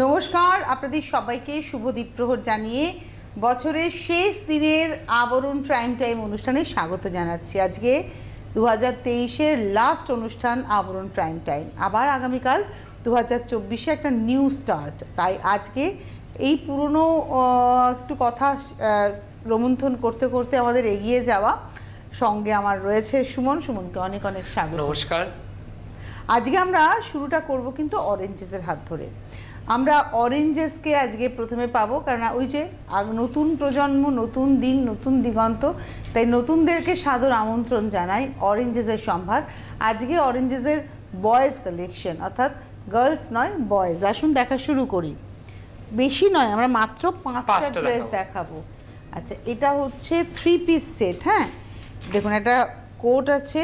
নমস্কার, আপনাদের সবাইকে শুভ দ্বীপ্রহর জানিয়ে বছরের শেষ দিনের আবরণ প্রাইম টাইম অনুষ্ঠানে স্বাগত জানাচ্ছি। আজকে 2023-এর লাস্ট অনুষ্ঠান আবরণ প্রাইম টাইম। আবার আগামীকাল 2024-এ একটা নিউ স্টার্ট। তাই আজকে এই পুরনো একটু কথা রোমন্থন করতে করতে আমাদের এগিয়ে যাওয়া। সঙ্গে আমার রয়েছে সুমনকে অনেক অনেক স্বাগত। নমস্কার। আজকে আমরা শুরুটা করব কিন্তু অরেঞ্জেসের হাত ধরে। আমরা অরেঞ্জেসকে আজকে প্রথমে পাবো, কারণ ওই যে নতুন প্রজন্ম, নতুন দিন, নতুন দিগন্ত, তাই নতুনদেরকে সাদর আমন্ত্রণ জানাই অরেঞ্জেসের সম্ভার। আজকে অরেঞ্জেসের বয়েজ কালেকশন, অর্থাৎ গার্লস নয় বয়েজ। আসুন দেখা শুরু করি। বেশি নয়, আমরা মাত্র 5টা ড্রেস দেখাবো। আচ্ছা, এটা হচ্ছে 3 পিস সেট। হ্যাঁ, দেখুন একটা কোট আছে,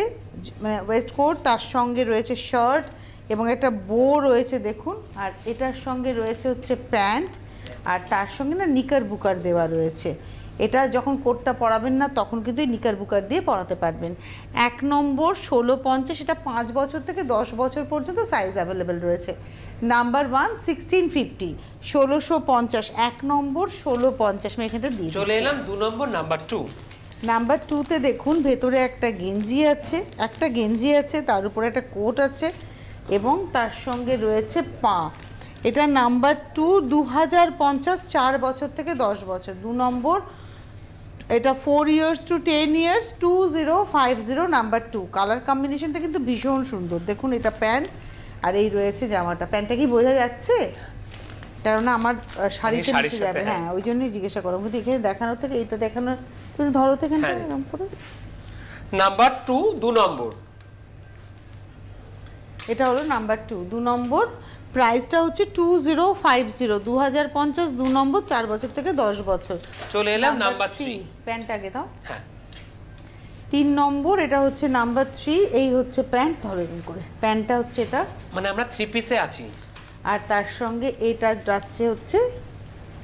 মানে ওয়েস্ট কোট, তার সঙ্গে রয়েছে শার্ট এবং একটা বো রয়েছে দেখুন, আর এটার সঙ্গে রয়েছে হচ্ছে প্যান্ট, আর তার সঙ্গে না নিকার বুকার দেওয়া রয়েছে। এটা যখন কোটটা পরাবেন না তখন কিন্তু এই নিকার বুকার দিয়ে পরাতে পারবেন। 1 নম্বর 1650, এটা 5 বছর থেকে 10 বছর পর্যন্ত সাইজ অ্যাভেলেবেল রয়েছে। নাম্বার 1 1650, 1650, 1 নম্বর 1650। আমি এখানটা দিয়ে চলে এলাম 2 নম্বর, নাম্বার 2। নাম্বার 2-তে দেখুন ভেতরে একটা গেঞ্জি আছে, তার উপরে একটা কোট আছে এবং তার সঙ্গে রয়েছে পা। এটা নাম্বার 2, 2050, 4 বছর থেকে 10 বছর। 2 নম্বর, এটা 4 years to 10 years, 2050, number 2। Colour কম্বিনেশনটা কিন্তু ভীষণ সুন্দর। দেখুন এটা প্যান্ট আর এই রয়েছে জামাটা। প্যান্টটা কি বোঝা যাচ্ছে? কেননা আমার শাড়িতে মিশে যাবে। হ্যাঁ, ওই জন্যই জিজ্ঞাসা করো। কিন্তু এখানে দেখানোর থেকে এইটা দেখানোর, তুমি ধরো থেকে এরকম করে। নাম্বার 2, 2 নম্বর। এটা হলো নাম্বার 2, 2 নম্বর। প্রাইসটা হচ্ছে 2050, 2050, 2 নম্বর, 4 বছর থেকে 10 বছর। চলে এলাম নাম্বার 3। প্যান্ট আগে দাও। হ্যাঁ, 3 নম্বর, এটা হচ্ছে নাম্বার 3। এই হচ্ছে প্যান্ট, ধরো এরকম করে। প্যান্টটা হচ্ছে এটা, মানে আমরা 3 পিসে আছি। আর তার সঙ্গে এটা যাচ্ছে হচ্ছে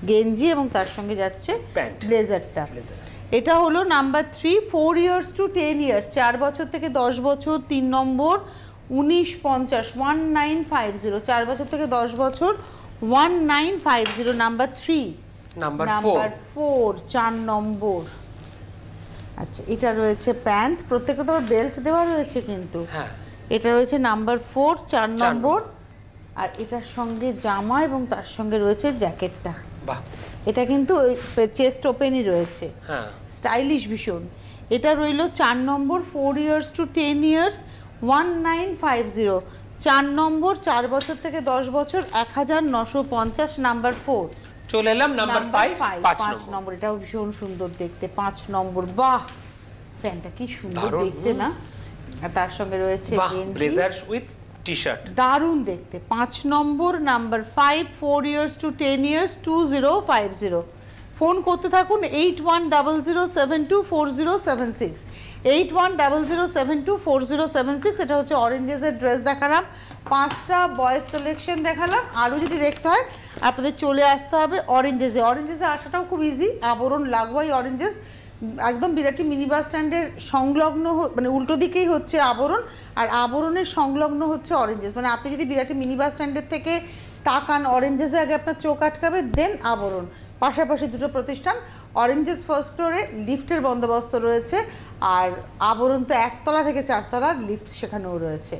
গেঞ্জি এবং তার সঙ্গে যাচ্ছে প্যান্ট, ব্লেজারটা। এটা হলো নাম্বার 3, 4 years to 10 years, 4 বছর থেকে 10 বছর। 3 নম্বর 1950, 1950, 4 বছর থেকে 10 বছর, 1950, নাম্বার 3। নাম্বার 4, 4 নম্বর। আচ্ছা, এটা রয়েছে প্যান্ট, প্রত্যেকটা তো বেল্ট দেওয়া রয়েছে কিন্তু। হ্যাঁ, এটা রয়েছে নাম্বার 4, 4 নম্বর, আর এটার সঙ্গে জামা এবং তার সঙ্গে রয়েছে জ্যাকেটটা। বাহ, এটা কিন্তু চেস্ট ওপেনই রয়েছে। হ্যাঁ, স্টাইলিশ ভীষণ। এটা রইল 4 নম্বর, 4 years to 10 years, 1950, 4 নম্বর, 4 বছর থেকে 10 বছর, 1950, নাম্বার 4। চলে এলাম নাম্বার 5 নম্বর। এটাও ভীষণ সুন্দর দেখতে, 5 নম্বর। বাহ, প্যান্টটা কি সুন্দর দেখতে না? আর তার সঙ্গে রয়েছে ব্লেজার উইথ টি-শার্ট, দারুণ দেখতে। 5 number, number 5, 4 years to 10 years, 2050। Phone করতে থাকুন 8100724076, 8100724076। এটা হচ্ছে অরেঞ্জেসের ড্রেস দেখালাম, 5টা বয়েজ কালেকশন দেখালাম। আরও যদি দেখতে হয় আপনাদের চলে আসতে হবে অরেঞ্জেসে। অরেঞ্জেসে আসাটাও খুব ইজি। আবরণ লাগোয়াই অরেঞ্জেস, একদম বিরাটি মিনি বাস স্ট্যান্ডের সংলগ্ন, মানে উল্টো দিকেই হচ্ছে আবরণ, আর আবরণের সংলগ্ন হচ্ছে অরেঞ্জেস। মানে আপনি যদি বিরাটি মিনি বাস স্ট্যান্ডের থেকে তাকান, অরেঞ্জেসে আগে আপনার চোখ আটকাবে, দেন আবরণ। পাশাপাশি দুটো প্রতিষ্ঠান। অরেঞ্জেস ফার্স্ট ফ্লোরে লিফটের বন্দোবস্ত রয়েছে, আর আবরণ তো 1 তলা থেকে 4 তলার লিফট সেখানেও রয়েছে।